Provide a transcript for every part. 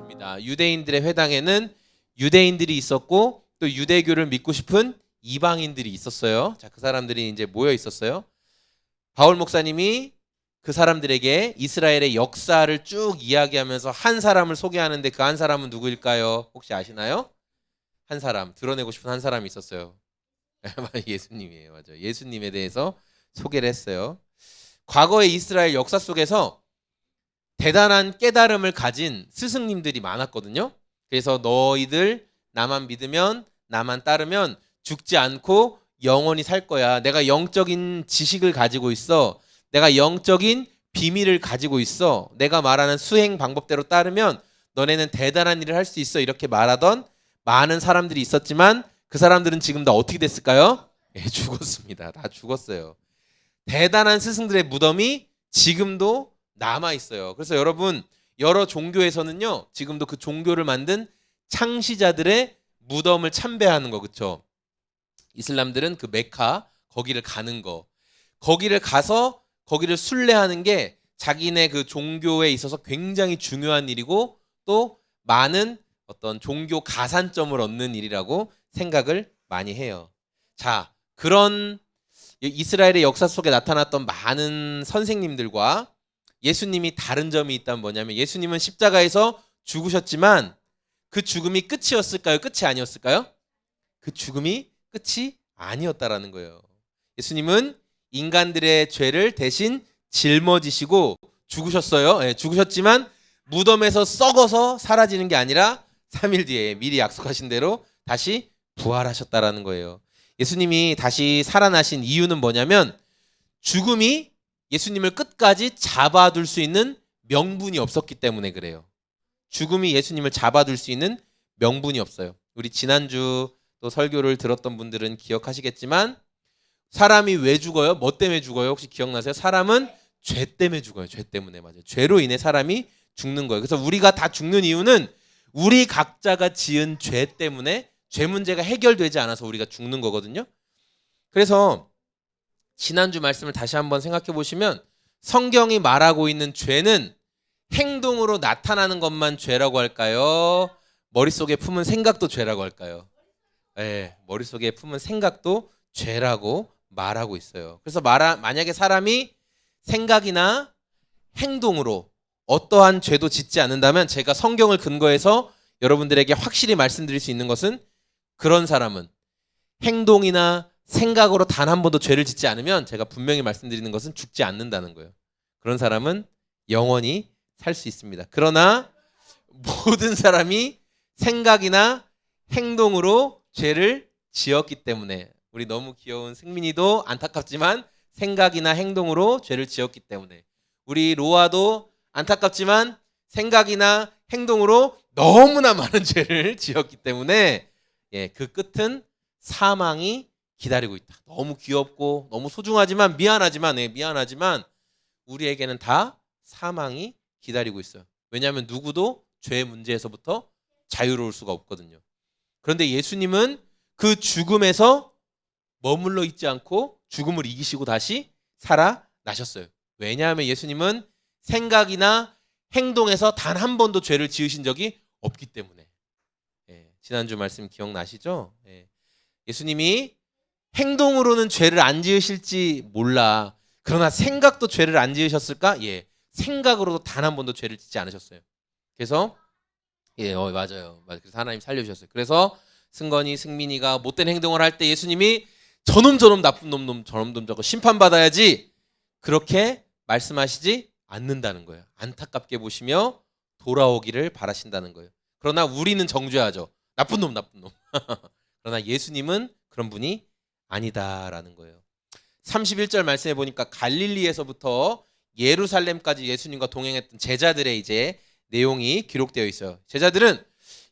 그렇습니다. 유대인들의 회당에는 유대인들이 있었고 또 유대교를 믿고 싶은 이방인들이 있었어요. 자, 그 사람들이 이제 모여 있었어요. 바울 목사님이 그 사람들에게 이스라엘의 역사를 쭉 이야기하면서 한 사람을 소개하는데 그 한 사람은 누구일까요? 혹시 아시나요? 한 사람, 드러내고 싶은 한 사람이 있었어요. 예수님이에요. 맞아요. 예수님에 대해서 소개를 했어요. 과거의 이스라엘 역사 속에서 대단한 깨달음을 가진 스승님들이 많았거든요. 그래서 너희들 나만 믿으면, 나만 따르면 죽지 않고 영원히 살 거야. 내가 영적인 지식을 가지고 있어. 내가 영적인 비밀을 가지고 있어. 내가 말하는 수행 방법대로 따르면 너네는 대단한 일을 할 수 있어. 이렇게 말하던 많은 사람들이 있었지만 그 사람들은 지금 다 어떻게 됐을까요? 예, 죽었습니다. 다 죽었어요. 대단한 스승들의 무덤이 지금도 남아 있어요. 그래서 여러분, 여러 종교에서는요, 지금도 그 종교를 만든 창시자들의 무덤을 참배하는 거, 그렇죠? 이슬람들은 그 메카 거기를 가는 거, 거기를 가서 거기를 순례하는 게 자기네 그 종교에 있어서 굉장히 중요한 일이고 또 많은 어떤 종교 가산점을 얻는 일이라고 생각을 많이 해요. 자, 그런 이스라엘의 역사 속에 나타났던 많은 선생님들과 예수님이 다른 점이 있다면 뭐냐면 예수님은 십자가에서 죽으셨지만 그 죽음이 끝이었을까요? 끝이 아니었을까요? 그 죽음이 끝이 아니었다라는 거예요. 예수님은 인간들의 죄를 대신 짊어지시고 죽으셨어요. 네, 죽으셨지만 무덤에서 썩어서 사라지는 게 아니라 3일 뒤에 미리 약속하신 대로 다시 부활하셨다라는 거예요. 예수님이 다시 살아나신 이유는 뭐냐면 죽음이 예수님을 끝까지 잡아둘 수 있는 명분이 없었기 때문에 그래요. 죽음이 예수님을 잡아둘 수 있는 명분이 없어요. 우리 지난주 또 설교를 들었던 분들은 기억하시겠지만 사람이 왜 죽어요? 뭐 때문에 죽어요? 혹시 기억나세요? 사람은 죄 때문에 죽어요. 죄 때문에. 맞아요. 죄로 인해 사람이 죽는 거예요. 그래서 우리가 다 죽는 이유는 우리 각자가 지은 죄 때문에 죄 문제가 해결되지 않아서 우리가 죽는 거거든요. 그래서 지난주 말씀을 다시 한번 생각해 보시면 성경이 말하고 있는 죄는 행동으로 나타나는 것만 죄라고 할까요? 머릿속에 품은 생각도 죄라고 할까요? 네, 머릿속에 품은 생각도 죄라고 말하고 있어요. 그래서 만약에 사람이 생각이나 행동으로 어떠한 죄도 짓지 않는다면 제가 성경을 근거해서 여러분들에게 확실히 말씀드릴 수 있는 것은 그런 사람은 행동이나 생각으로 단 한 번도 죄를 짓지 않으면 제가 분명히 말씀드리는 것은 죽지 않는다는 거예요. 그런 사람은 영원히 살 수 있습니다. 그러나 모든 사람이 생각이나 행동으로 죄를 지었기 때문에 우리 너무 귀여운 승민이도 안타깝지만 생각이나 행동으로 죄를 지었기 때문에 우리 로아도 안타깝지만 생각이나 행동으로 너무나 많은 죄를 지었기 때문에 예, 그 끝은 사망이 기다리고 있다. 너무 귀엽고 너무 소중하지만 미안하지만 우리에게는 다 사망이 기다리고 있어요. 왜냐하면 누구도 죄의 문제에서부터 자유로울 수가 없거든요. 그런데 예수님은 그 죽음에서 머물러 있지 않고 죽음을 이기시고 다시 살아나셨어요. 왜냐하면 예수님은 생각이나 행동에서 단 한 번도 죄를 지으신 적이 없기 때문에. 예, 지난주 말씀 기억나시죠? 예, 예수님이 행동으로는 죄를 안 지으실지 몰라. 그러나 생각도 죄를 안 지으셨을까? 예, 생각으로도 단 한 번도 죄를 짓지 않으셨어요. 그래서 예, 맞아요. 그래서 하나님 살려주셨어요. 그래서 승건이, 승민이가 못된 행동을 할 때 예수님이 저놈 나쁜 놈 저거 심판받아야지 그렇게 말씀하시지 않는다는 거예요. 안타깝게 보시며 돌아오기를 바라신다는 거예요. 그러나 우리는 정죄하죠. 나쁜 놈. 그러나 예수님은 그런 분이 아니다라는 거예요. 31절 말씀해 보니까 갈릴리에서부터 예루살렘까지 예수님과 동행했던 제자들의 이제 내용이 기록되어 있어요. 제자들은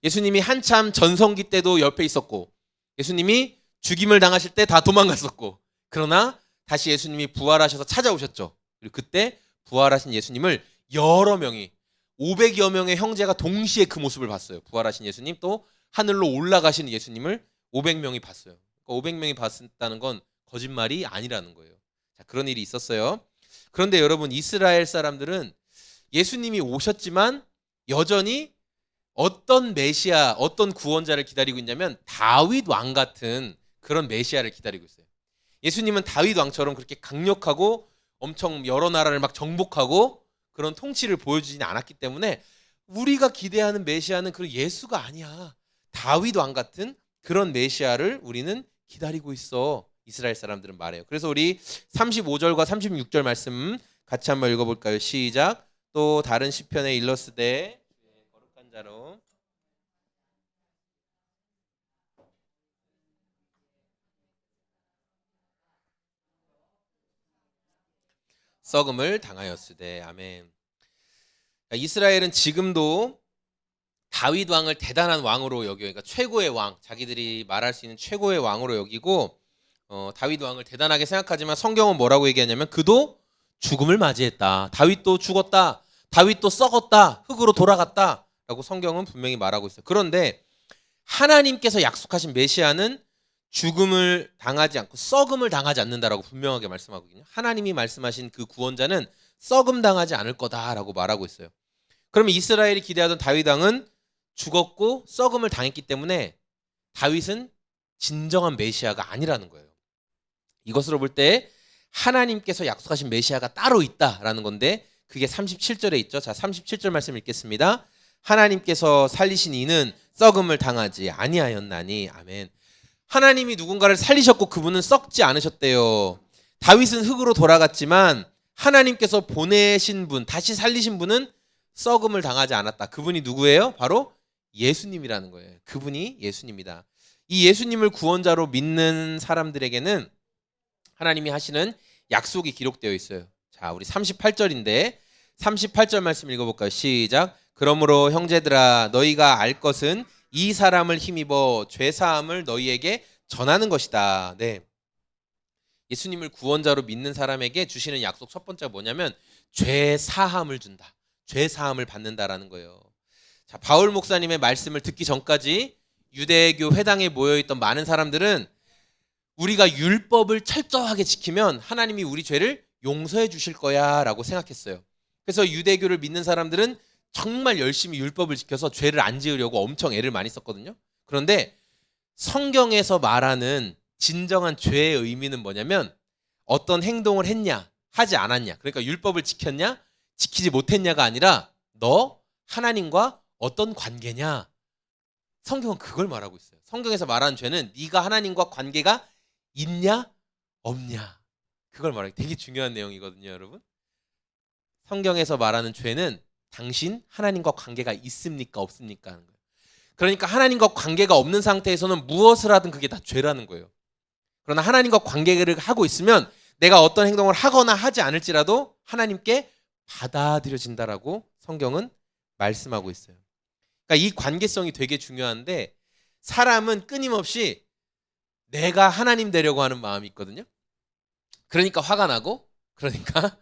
예수님이 한참 전성기 때도 옆에 있었고 예수님이 죽임을 당하실 때 다 도망갔었고 그러나 다시 예수님이 부활하셔서 찾아오셨죠. 그리고 그때 부활하신 예수님을 여러 명이 500여 명의 형제가 동시에 그 모습을 봤어요. 부활하신 예수님 또 하늘로 올라가시는 예수님을 500명이 봤어요. 그러니까 500명이 봤다는 건 거짓말이 아니라는 거예요. 자, 그런 일이 있었어요. 그런데 여러분 이스라엘 사람들은 예수님이 오셨지만 여전히 어떤 메시아, 어떤 구원자를 기다리고 있냐면 다윗 왕 같은 그런 메시아를 기다리고 있어요. 예수님은 다윗 왕처럼 그렇게 강력하고 엄청 여러 나라를 막 정복하고 그런 통치를 보여주지는 않았기 때문에 우리가 기대하는 메시아는 그 예수가 아니야. 다윗 왕 같은 그런 메시아를 우리는 기다리고 있어. 이스라엘 사람들은 말해요. 그래서 우리 35절과 36절 말씀 같이 한번 읽어볼까요? 시작. 또 다른 시편에 일러스되 거룩한 자로 썩음을 당하였으되. 아멘. 그러니까 이스라엘은 지금도 다윗 왕을 대단한 왕으로 여겨요. 그러니까 최고의 왕, 자기들이 말할 수 있는 최고의 왕으로 여기고 다윗 왕을 대단하게 생각하지만 성경은 뭐라고 얘기하냐면 그도 죽음을 맞이했다. 다윗도 죽었다. 다윗도 썩었다. 흙으로 돌아갔다. 라고 성경은 분명히 말하고 있어요. 그런데 하나님께서 약속하신 메시아는 죽음을 당하지 않고 썩음을 당하지 않는다라고 분명하게 말씀하거든요. 하나님이 말씀하신 그 구원자는 썩음 당하지 않을 거다라고 말하고 있어요. 그러면 이스라엘이 기대하던 다윗 왕은 죽었고 썩음을 당했기 때문에 다윗은 진정한 메시아가 아니라는 거예요. 이것으로 볼 때 하나님께서 약속하신 메시아가 따로 있다라는 건데 그게 37절에 있죠. 자, 37절 말씀 읽겠습니다. 하나님께서 살리신 이는 썩음을 당하지 아니하였나니. 아멘. 하나님이 누군가를 살리셨고 그분은 썩지 않으셨대요. 다윗은 흙으로 돌아갔지만 하나님께서 보내신 분, 다시 살리신 분은 썩음을 당하지 않았다. 그분이 누구예요? 바로 예수님이라는 거예요. 그분이 예수님이다. 이 예수님을 구원자로 믿는 사람들에게는 하나님이 하시는 약속이 기록되어 있어요. 자, 우리 38절인데 38절 말씀 읽어볼까요? 시작. 그러므로 형제들아 너희가 알 것은 이 사람을 힘입어 죄사함을 너희에게 전하는 것이다. 네. 예수님을 구원자로 믿는 사람에게 주시는 약속 첫 번째가 뭐냐면 죄사함을 준다. 죄사함을 받는다라는 거예요. 자, 바울 목사님의 말씀을 듣기 전까지 유대교 회당에 모여있던 많은 사람들은 우리가 율법을 철저하게 지키면 하나님이 우리 죄를 용서해 주실 거야 라고 생각했어요. 그래서 유대교를 믿는 사람들은 정말 열심히 율법을 지켜서 죄를 안 지으려고 엄청 애를 많이 썼거든요. 그런데 성경에서 말하는 진정한 죄의 의미는 뭐냐면 어떤 행동을 했냐 하지 않았냐, 그러니까 율법을 지켰냐 지키지 못했냐가 아니라 너 하나님과 어떤 관계냐. 성경은 그걸 말하고 있어요. 성경에서 말하는 죄는 네가 하나님과 관계가 있냐 없냐, 그걸 말해요. 되게 중요한 내용이거든요, 여러분. 성경에서 말하는 죄는 당신 하나님과 관계가 있습니까 없습니까 하는 거예요. 그러니까 하나님과 관계가 없는 상태에서는 무엇을 하든 그게 다 죄라는 거예요. 그러나 하나님과 관계를 하고 있으면 내가 어떤 행동을 하거나 하지 않을지라도 하나님께 받아들여진다라고 성경은 말씀하고 있어요. 그러니까 이 관계성이 되게 중요한데 사람은 끊임없이 내가 하나님 되려고 하는 마음이 있거든요. 그러니까 화가 나고, 그러니까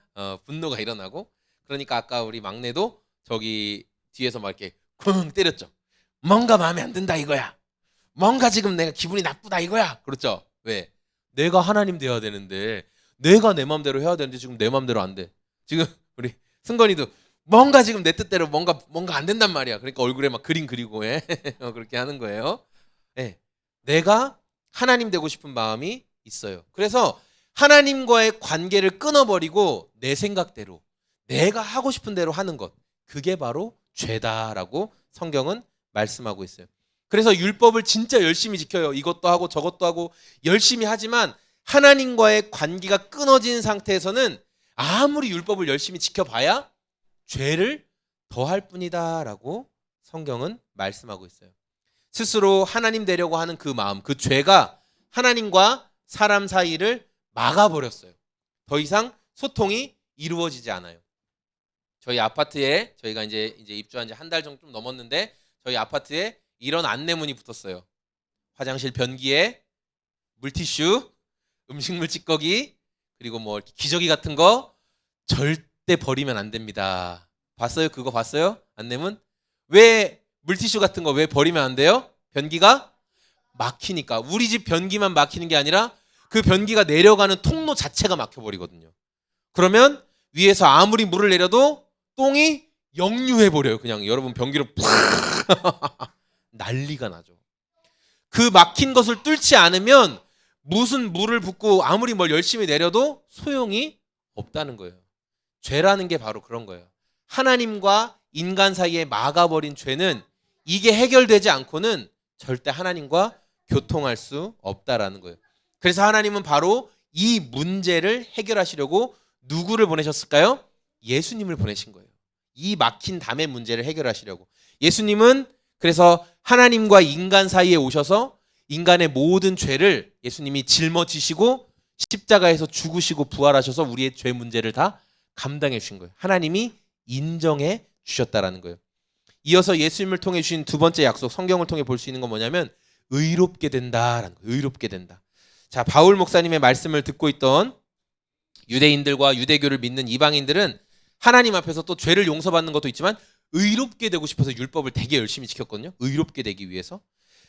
분노가 일어나고, 그러니까 아까 우리 막내도 저기 뒤에서 막 이렇게 쿵 때렸죠. 뭔가 마음에 안 든다 이거야. 뭔가 지금 내가 기분이 나쁘다 이거야. 그렇죠? 왜? 내가 하나님 되어야 되는데, 내가 내 마음대로 해야 되는데 지금 내 마음대로 안 돼. 지금 우리 승건이도 뭔가 지금 내 뜻대로 뭔가 안 된단 말이야. 그러니까 얼굴에 막 그림 그리고 해. 그렇게 하는 거예요. 네. 내가 하나님 되고 싶은 마음이 있어요. 그래서 하나님과의 관계를 끊어버리고 내 생각대로 내가 하고 싶은 대로 하는 것, 그게 바로 죄다라고 성경은 말씀하고 있어요. 그래서 율법을 진짜 열심히 지켜요. 이것도 하고 저것도 하고 열심히 하지만 하나님과의 관계가 끊어진 상태에서는 아무리 율법을 열심히 지켜봐야 죄를 더할 뿐이다라고 성경은 말씀하고 있어요. 스스로 하나님 되려고 하는 그 마음, 그 죄가 하나님과 사람 사이를 막아버렸어요. 더 이상 소통이 이루어지지 않아요. 저희 아파트에 저희가 이제 입주한 지 한 달 정도 좀 넘었는데 저희 아파트에 이런 안내문이 붙었어요. 화장실 변기에 물티슈, 음식물 찌꺼기, 그리고 뭐 기저귀 같은 거 절대 버리면 안 됩니다. 봤어요? 그거 봤어요? 안내문? 왜 물티슈 같은 거 왜 버리면 안 돼요? 변기가 막히니까. 우리 집 변기만 막히는 게 아니라 그 변기가 내려가는 통로 자체가 막혀버리거든요. 그러면 위에서 아무리 물을 내려도 똥이 역류해버려요. 그냥 여러분 변기로 난리가 나죠. 그 막힌 것을 뚫지 않으면 무슨 물을 붓고 아무리 뭘 열심히 내려도 소용이 없다는 거예요. 죄라는 게 바로 그런 거예요. 하나님과 인간 사이에 막아버린 죄는 이게 해결되지 않고는 절대 하나님과 교통할 수 없다라는 거예요. 그래서 하나님은 바로 이 문제를 해결하시려고 누구를 보내셨을까요? 예수님을 보내신 거예요. 이 막힌 담의 문제를 해결하시려고. 예수님은 그래서 하나님과 인간 사이에 오셔서 인간의 모든 죄를 예수님이 짊어지시고 십자가에서 죽으시고 부활하셔서 우리의 죄 문제를 다 감당해 주신 거예요. 하나님이 인정해 주셨다라는 거예요. 이어서 예수님을 통해 주신 두 번째 약속, 성경을 통해 볼 수 있는 건 뭐냐면 의롭게 된다라는 거예요. 의롭게 된다. 자, 바울 목사님의 말씀을 듣고 있던 유대인들과 유대교를 믿는 이방인들은 하나님 앞에서 또 죄를 용서받는 것도 있지만 의롭게 되고 싶어서 율법을 되게 열심히 지켰거든요. 의롭게 되기 위해서.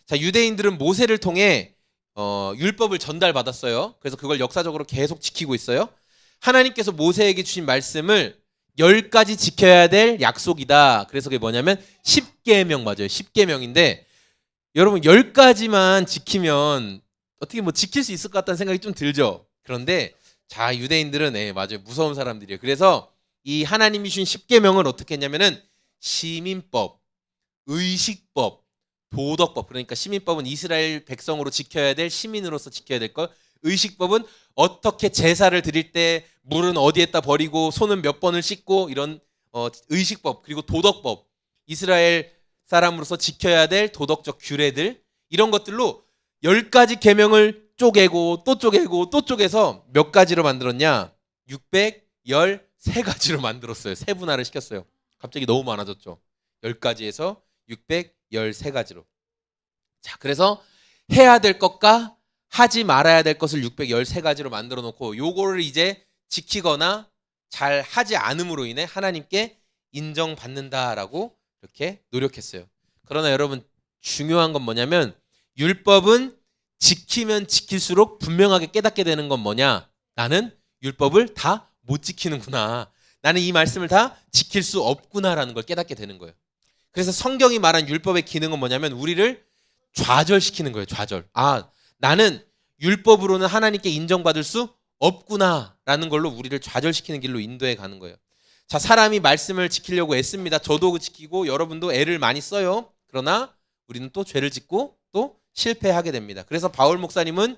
자, 유대인들은 모세를 통해 율법을 전달받았어요. 그래서 그걸 역사적으로 계속 지키고 있어요. 하나님께서 모세에게 주신 말씀을 10가지 지켜야 될 약속이다. 그래서 그게 뭐냐면 10계명 맞아요. 10계명인데 여러분 10가지만 지키면 어떻게 뭐 지킬 수 있을 것 같다는 생각이 좀 들죠. 그런데 자, 유대인들은 맞아요. 무서운 사람들이에요. 그래서 이 하나님이 주신 10계명을 어떻게 했냐면은 시민법, 의식법, 도덕법. 그러니까 시민법은 이스라엘 백성으로 지켜야 될 시민으로서 지켜야 될 것. 의식법은 어떻게 제사를 드릴 때 물은 어디에다 버리고 손은 몇 번을 씻고 이런 의식법. 그리고 도덕법. 이스라엘 사람으로서 지켜야 될 도덕적 규례들. 이런 것들로 10가지 계명을 쪼개고 또 쪼개고 또 쪼개서 몇 가지로 만들었냐? 613가지로 만들었어요. 세분화를 시켰어요. 갑자기 너무 많아졌죠. 10가지에서 613가지로. 자, 그래서 해야 될 것과 하지 말아야 될 것을 613가지로 만들어 놓고 요거를 이제 지키거나 잘 하지 않음으로 인해 하나님께 인정받는다라고 이렇게 노력했어요. 그러나 여러분 중요한 건 뭐냐면 율법은 지키면 지킬수록 분명하게 깨닫게 되는 건 뭐냐? 나는 율법을 다 못 지키는구나. 나는 이 말씀을 다 지킬 수 없구나라는 걸 깨닫게 되는 거예요. 그래서 성경이 말한 율법의 기능은 뭐냐면 우리를 좌절시키는 거예요. 좌절. 아, 나는 율법으로는 하나님께 인정받을 수 없구나라는 걸로 우리를 좌절시키는 길로 인도해 가는 거예요. 자, 사람이 말씀을 지키려고 애씁니다. 저도 지키고 여러분도 애를 많이 써요. 그러나 우리는 또 죄를 짓고 또 실패하게 됩니다. 그래서 바울 목사님은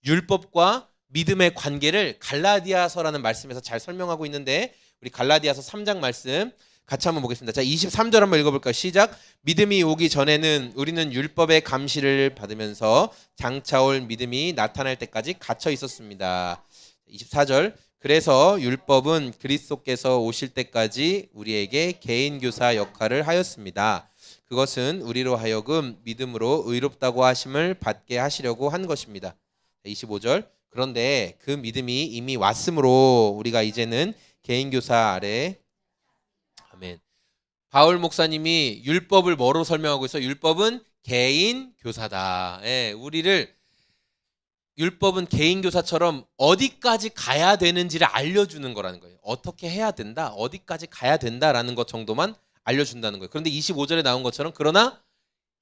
율법과 믿음의 관계를 갈라디아서라는 말씀에서 잘 설명하고 있는데 우리 갈라디아서 3장 말씀 같이 한번 보겠습니다. 자, 23절 한번 읽어볼까요? 시작. 믿음이 오기 전에는 우리는 율법의 감시를 받으면서 장차 올 믿음이 나타날 때까지 갇혀 있었습니다. 24절. 그래서 율법은 그리스도께서 오실 때까지 우리에게 개인 교사 역할을 하였습니다. 그것은 우리로 하여금 믿음으로 의롭다고 하심을 받게 하시려고 한 것입니다. 25절. 그런데 그 믿음이 이미 왔으므로 우리가 이제는 개인 교사 아래 아멘. 바울 목사님이 율법을 뭐로 설명하고 있어? 율법은 개인 교사다. 우리를 율법은 개인 교사처럼 어디까지 가야 되는지를 알려주는 거라는 거예요. 어떻게 해야 된다, 어디까지 가야 된다라는 것 정도만 알려준다는 거예요. 그런데 25절에 나온 것처럼 그러나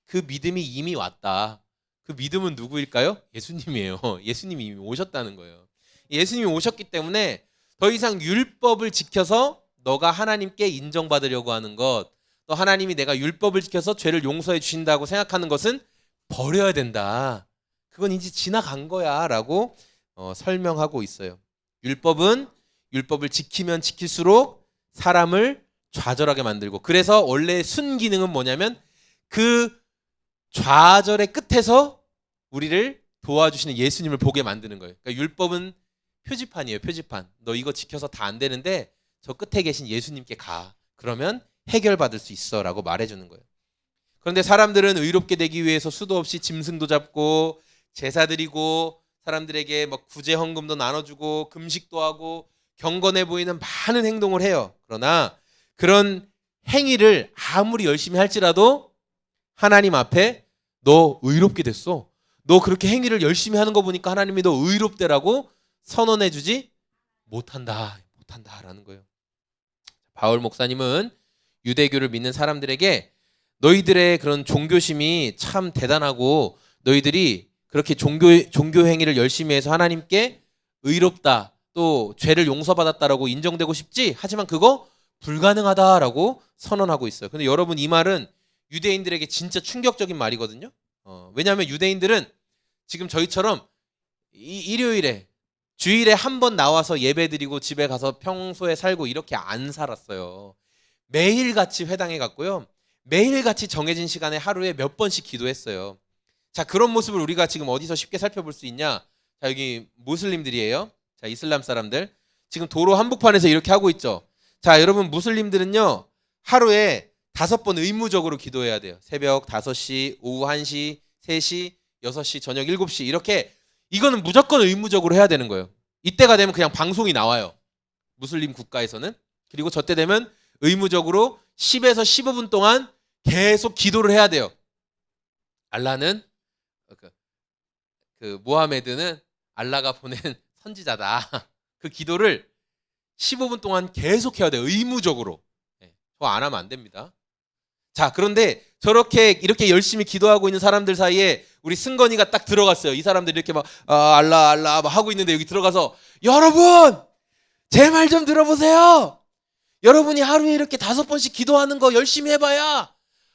그 믿음이 이미 왔다. 그 믿음은 누구일까요? 예수님이에요. 예수님이 이미 오셨다는 거예요. 예수님이 오셨기 때문에 더 이상 율법을 지켜서 너가 하나님께 인정받으려고 하는 것, 또 하나님이 내가 율법을 지켜서 죄를 용서해 주신다고 생각하는 것은 버려야 된다. 그건 이제 지나간 거야 라고 설명하고 있어요. 율법은 율법을 지키면 지킬수록 사람을 좌절하게 만들고, 그래서 원래 순기능은 뭐냐면 그 좌절의 끝에서 우리를 도와주시는 예수님을 보게 만드는 거예요. 그러니까 율법은 표지판이에요. 표지판. 너 이거 지켜서 다 안 되는데 저 끝에 계신 예수님께 가. 그러면 해결받을 수 있어 라고 말해주는 거예요. 그런데 사람들은 의롭게 되기 위해서 수도 없이 짐승도 잡고 제사 드리고 사람들에게 막 구제 헌금도 나눠주고 금식도 하고 경건해 보이는 많은 행동을 해요. 그러나 그런 행위를 아무리 열심히 할지라도 하나님 앞에 너 의롭게 됐어. 너 그렇게 행위를 열심히 하는 거 보니까 하나님이 너 의롭대라고 선언해주지 못한다라는 거예요. 바울 목사님은 유대교를 믿는 사람들에게 너희들의 그런 종교심이 참 대단하고 너희들이 그렇게 종교 행위를 열심히 해서 하나님께 의롭다 또 죄를 용서받았다라고 인정되고 싶지? 하지만 그거 불가능하다라고 선언하고 있어요. 근데 여러분 이 말은 유대인들에게 진짜 충격적인 말이거든요. 왜냐하면 유대인들은 지금 저희처럼 일요일에 주일에 한 번 나와서 예배드리고 집에 가서 평소에 살고 이렇게 안 살았어요. 매일같이 회당에 갔고요. 매일같이 정해진 시간에 하루에 몇 번씩 기도했어요. 자, 그런 모습을 우리가 지금 어디서 쉽게 살펴볼 수 있냐? 자, 여기 무슬림들이에요. 자, 이슬람 사람들. 지금 도로 한복판에서 이렇게 하고 있죠. 자, 여러분 무슬림들은요. 하루에 5번 의무적으로 기도해야 돼요. 새벽 5시, 오후 1시, 3시, 6시, 저녁 7시 이렇게 이거는 무조건 의무적으로 해야 되는 거예요. 이때가 되면 그냥 방송이 나와요. 무슬림 국가에서는. 그리고 저때 되면 의무적으로 10에서 15분 동안 계속 기도를 해야 돼요. 알라는 그 모하메드는 알라가 보낸 선지자다. 그 기도를 15분 동안 계속 해야 돼요. 의무적으로. 그거 안 하면 안 됩니다. 자, 그런데 저렇게 이렇게 열심히 기도하고 있는 사람들 사이에 우리 승건이가 딱 들어갔어요. 이 사람들이 이렇게 막 알라 알라 막 하고 있는데 여기 들어가서 여러분 제 말 좀 들어보세요. 여러분이 하루에 이렇게 5번씩 기도하는 거 열심히 해봐야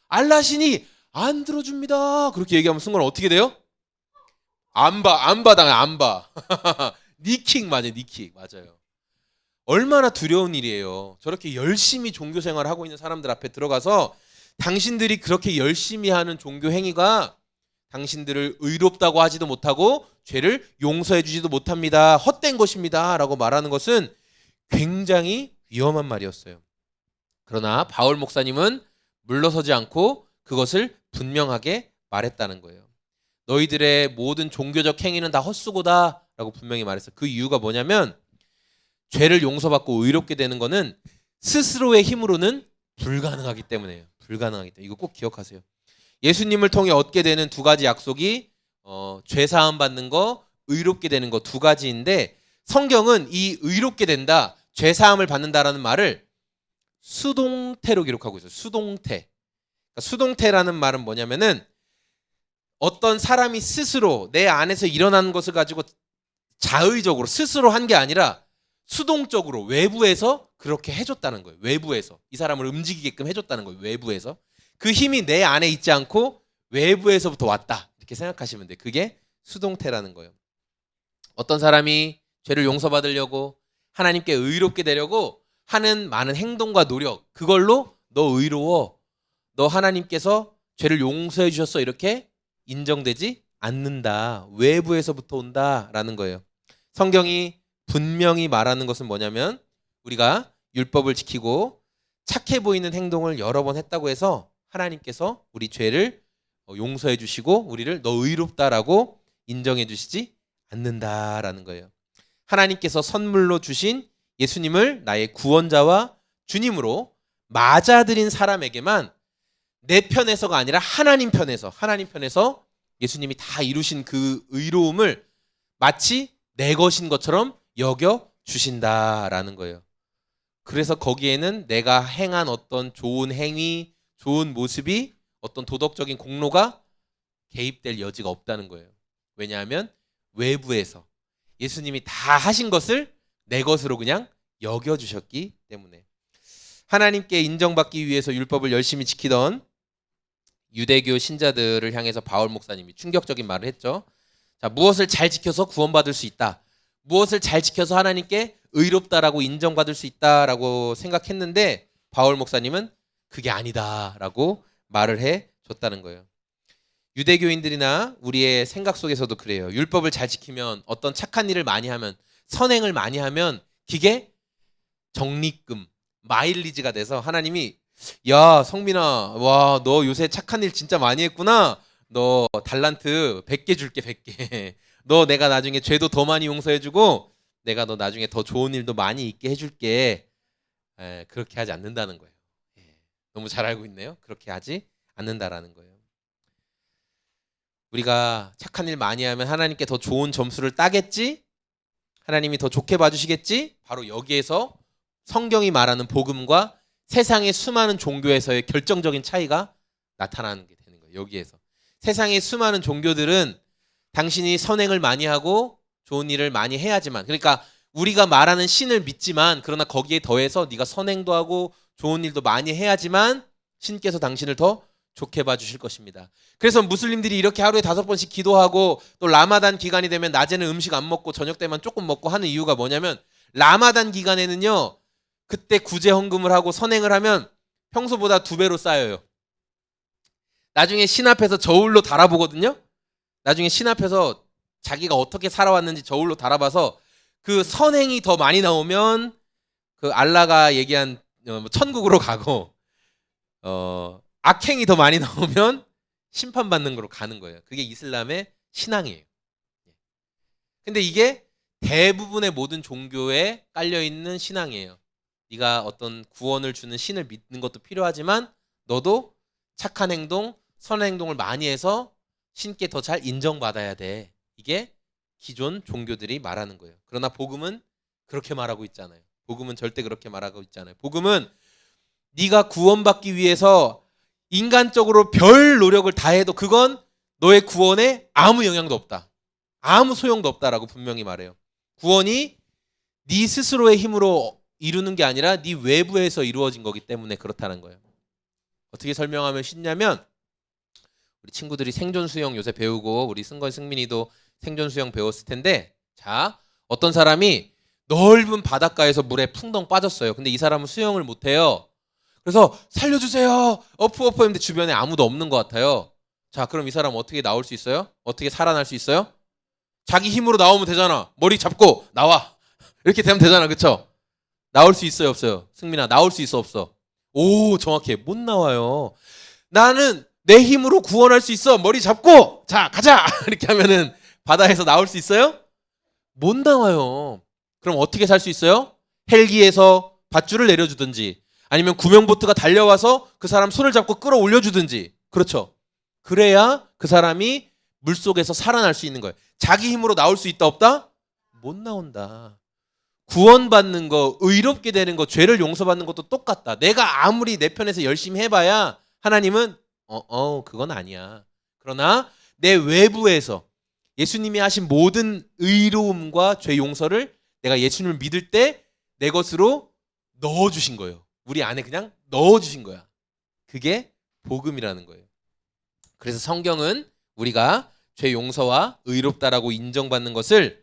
알라신이 안 들어줍니다. 그렇게 얘기하면 승건은 어떻게 돼요? 안 봐, 안 봐. 니킥 맞아요, 니킥 맞아요. 얼마나 두려운 일이에요. 저렇게 열심히 종교 생활을 하고 있는 사람들 앞에 들어가서 당신들이 그렇게 열심히 하는 종교 행위가 당신들을 의롭다고 하지도 못하고 죄를 용서해 주지도 못합니다. 헛된 것입니다. 라고 말하는 것은 굉장히 위험한 말이었어요. 그러나 바울 목사님은 물러서지 않고 그것을 분명하게 말했다는 거예요. 너희들의 모든 종교적 행위는 다 헛수고다 라고 분명히 말했어요. 그 이유가 뭐냐면 죄를 용서받고 의롭게 되는 것은 스스로의 힘으로는 불가능하기 때문에요. 불가능하기 때문에. 이거 꼭 기억하세요. 예수님을 통해 얻게 되는 2가지 약속이 죄사함 받는 거, 의롭게 되는 거 2가지인데 성경은 이 의롭게 된다, 죄사함을 받는다라는 말을 수동태로 기록하고 있어요. 수동태. 그러니까 수동태라는 말은 뭐냐면은 어떤 사람이 스스로 내 안에서 일어난 것을 가지고 자의적으로 스스로 한 게 아니라 수동적으로 외부에서 그렇게 해줬다는 거예요. 외부에서 이 사람을 움직이게끔 해줬다는 거예요. 외부에서 그 힘이 내 안에 있지 않고 외부에서부터 왔다 이렇게 생각하시면 돼요. 그게 수동태라는 거예요. 어떤 사람이 죄를 용서받으려고 하나님께 의롭게 되려고 하는 많은 행동과 노력, 그걸로 너 의로워, 너 하나님께서 죄를 용서해 주셨어 이렇게 인정되지 않는다. 외부에서부터 온다라는 거예요. 성경이 분명히 말하는 것은 뭐냐면 우리가 율법을 지키고 착해 보이는 행동을 여러 번 했다고 해서 하나님께서 우리 죄를 용서해 주시고 우리를 너 의롭다라고 인정해 주시지 않는다라는 거예요. 하나님께서 선물로 주신 예수님을 나의 구원자와 주님으로 맞아들인 사람에게만 내 편에서가 아니라 하나님 편에서 예수님이 다 이루신 그 의로움을 마치 내 것인 것처럼 여겨 주신다라는 거예요. 그래서 거기에는 내가 행한 어떤 좋은 행위, 좋은 모습이 어떤 도덕적인 공로가 개입될 여지가 없다는 거예요. 왜냐하면 외부에서 예수님이 다 하신 것을 내 것으로 그냥 여겨주셨기 때문에. 하나님께 인정받기 위해서 율법을 열심히 지키던 유대교 신자들을 향해서 바울 목사님이 충격적인 말을 했죠. 자, 무엇을 잘 지켜서 구원받을 수 있다, 무엇을 잘 지켜서 하나님께 의롭다라고 인정받을 수 있다라고 생각했는데 바울 목사님은 그게 아니다라고 말을 해줬다는 거예요. 유대교인들이나 우리의 생각 속에서도 그래요. 율법을 잘 지키면, 어떤 착한 일을 많이 하면, 선행을 많이 하면 그게 적립금, 마일리지가 돼서 하나님이 야 성민아, 와 너 요새 착한 일 진짜 많이 했구나, 너 달란트 100개 줄게. 100개. 너 내가 나중에 죄도 더 많이 용서해주고 내가 너 나중에 더 좋은 일도 많이 있게 해줄게. 그렇게 하지 않는다는 거예요. 너무 잘 알고 있네요. 그렇게 하지 않는다라는 거예요. 우리가 착한 일 많이 하면 하나님께 더 좋은 점수를 따겠지? 하나님이 더 좋게 봐주시겠지? 바로 여기에서 성경이 말하는 복음과 세상의 수많은 종교에서의 결정적인 차이가 나타나는 게 되는 거예요. 여기에서. 세상의 수많은 종교들은 당신이 선행을 많이 하고 좋은 일을 많이 해야지만, 그러니까 우리가 말하는 신을 믿지만, 그러나 거기에 더해서 네가 선행도 하고 좋은 일도 많이 해야지만 신께서 당신을 더 좋게 봐주실 것입니다. 그래서 무슬림들이 이렇게 하루에 5번씩 기도하고 또 라마단 기간이 되면 낮에는 음식 안 먹고 저녁 때만 조금 먹고 하는 이유가 뭐냐면, 라마단 기간에는요, 그때 구제 헌금을 하고 선행을 하면 평소보다 2배로 쌓여요. 나중에 신 앞에서 저울로 달아보거든요. 나중에 신 앞에서 자기가 어떻게 살아왔는지 저울로 달아봐서 그 선행이 더 많이 나오면 그 알라가 얘기한 천국으로 가고, 악행이 더 많이 나오면 심판받는 거로 가는 거예요. 그게 이슬람의 신앙이에요. 근데 이게 대부분의 모든 종교에 깔려있는 신앙이에요. 네가 어떤 구원을 주는 신을 믿는 것도 필요하지만 너도 착한 행동, 선한 행동을 많이 해서 신께 더 잘 인정받아야 돼. 이게 기존 종교들이 말하는 거예요. 그러나 복음은 그렇게 말하고 있잖아요. 복음은 절대 그렇게 말하고 있잖아요. 복음은 네가 구원받기 위해서 인간적으로 별 노력을 다해도 그건 너의 구원에 아무 영향도 없다. 아무 소용도 없다라고 분명히 말해요. 구원이 네 스스로의 힘으로 이루는 게 아니라 네 외부에서 이루어진 거기 때문에 그렇다는 거예요. 어떻게 설명하면 쉽냐면, 우리 친구들이 생존 수영 요새 배우고 우리 승건 승민이도 생존 수영 배웠을 텐데, 자, 어떤 사람이 넓은 바닷가에서 물에 풍덩 빠졌어요. 근데 이 사람은 수영을 못해요. 그래서 살려주세요, 어프 했는데 주변에 아무도 없는 것 같아요. 자, 그럼 이 사람 어떻게 나올 수 있어요? 어떻게 살아날 수 있어요? 자기 힘으로 나오면 되잖아. 머리 잡고 나와, 이렇게 되면 되잖아. 그쵸? 나올 수 있어요, 없어요? 승민아, 나올 수 있어, 없어? 오, 정확해. 못 나와요. 나는 내 힘으로 구원할 수 있어. 머리 잡고 자, 가자 이렇게 하면은 바다에서 나올 수 있어요? 못 나와요. 그럼 어떻게 살 수 있어요? 헬기에서 밧줄을 내려주든지, 아니면 구명보트가 달려와서 그 사람 손을 잡고 끌어올려주든지. 그렇죠? 그래야 그 사람이 물속에서 살아날 수 있는 거예요. 자기 힘으로 나올 수 있다, 없다? 못 나온다. 구원받는 거, 의롭게 되는 거, 죄를 용서받는 것도 똑같다. 내가 아무리 내 편에서 열심히 해봐야 하나님은 그건 아니야. 그러나 내 외부에서 예수님이 하신 모든 의로움과 죄 용서를 내가 예수님을 믿을 때 내 것으로 넣어주신 거예요. 우리 안에 그냥 넣어주신 거야. 그게 복음이라는 거예요. 그래서 성경은 우리가 죄 용서와 의롭다라고 인정받는 것을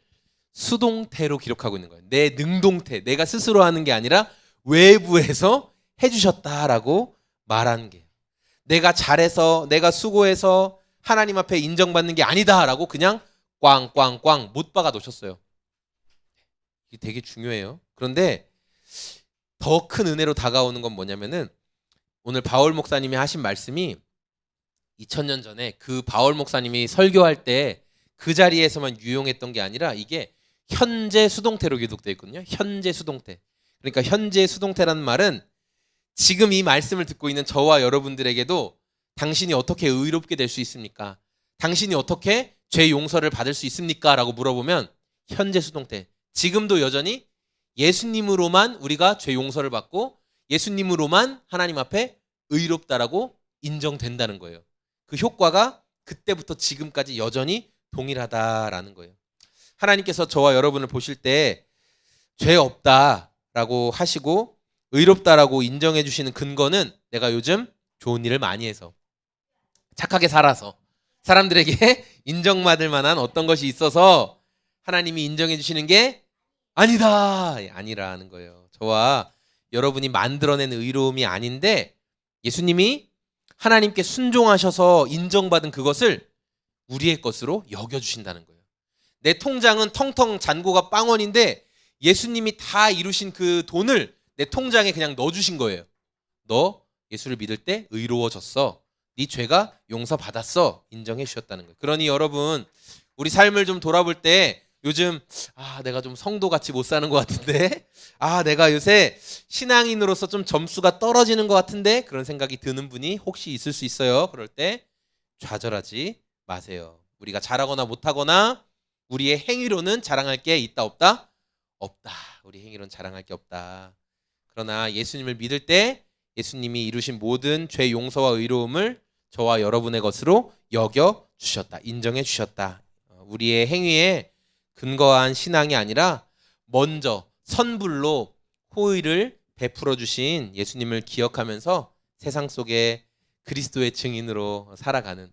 수동태로 기록하고 있는 거예요. 내 능동태, 내가 스스로 하는 게 아니라 외부에서 해주셨다라고 말하는 게, 내가 잘해서, 내가 수고해서 하나님 앞에 인정받는 게 아니다라고 그냥 꽝꽝꽝 못 박아 놓으셨어요. 이게 되게 중요해요. 그런데 더 큰 은혜로 다가오는 건 뭐냐면은, 오늘 바울 목사님이 하신 말씀이 2000년 전에 그 바울 목사님이 설교할 때 그 자리에서만 유용했던 게 아니라 이게 현재 수동태로 기록되어 있거든요. 현재 수동태. 그러니까 현재 수동태라는 말은 지금 이 말씀을 듣고 있는 저와 여러분들에게도 당신이 어떻게 의롭게 될 수 있습니까? 당신이 어떻게 죄 용서를 받을 수 있습니까? 라고 물어보면 현재 수동태. 지금도 여전히 예수님으로만 우리가 죄 용서를 받고 예수님으로만 하나님 앞에 의롭다라고 인정된다는 거예요. 그 효과가 그때부터 지금까지 여전히 동일하다라는 거예요. 하나님께서 저와 여러분을 보실 때 죄 없다라고 하시고 의롭다라고 인정해 주시는 근거는 내가 요즘 좋은 일을 많이 해서, 착하게 살아서, 사람들에게 인정받을 만한 어떤 것이 있어서 하나님이 인정해 주시는 게 아니다, 아니라는 거예요. 저와 여러분이 만들어낸 의로움이 아닌데 예수님이 하나님께 순종하셔서 인정받은 그것을 우리의 것으로 여겨주신다는 거예요. 내 통장은 텅텅 잔고가 빵원인데 예수님이 다 이루신 그 돈을 내 통장에 그냥 넣어주신 거예요. 너 예수를 믿을 때 의로워졌어. 네 죄가 용서받았어. 인정해 주셨다는 거예요. 그러니 여러분, 우리 삶을 좀 돌아볼 때 요즘 내가 좀 성도같이 못 사는 것 같은데, 내가 요새 신앙인으로서 좀 점수가 떨어지는 것 같은데, 그런 생각이 드는 분이 혹시 있을 수 있어요. 그럴 때 좌절하지 마세요. 우리가 잘하거나 못하거나 우리의 행위로는 자랑할 게 있다, 없다? 없다. 우리 행위로는 자랑할 게 없다. 그러나 예수님을 믿을 때 예수님이 이루신 모든 죄 용서와 의로움을 저와 여러분의 것으로 여겨 주셨다. 인정해 주셨다. 우리의 행위에 근거한 신앙이 아니라 먼저 선불로 호의를 베풀어 주신 예수님을 기억하면서 세상 속에 그리스도의 증인으로 살아가는,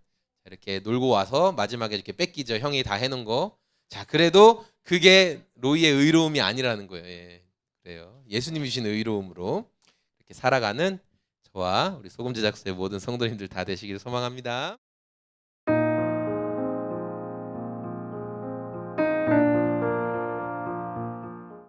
이렇게 놀고 와서 마지막에 이렇게 뺏기죠. 형이 다 해놓은 거. 자, 그래도 그게 로이의 의로움이 아니라는 거예요. 예, 그래요. 예수님이 주신 의로움으로 이렇게 살아가는 저와 우리 소금 제작소의 모든 성도님들 다 되시기를 소망합니다.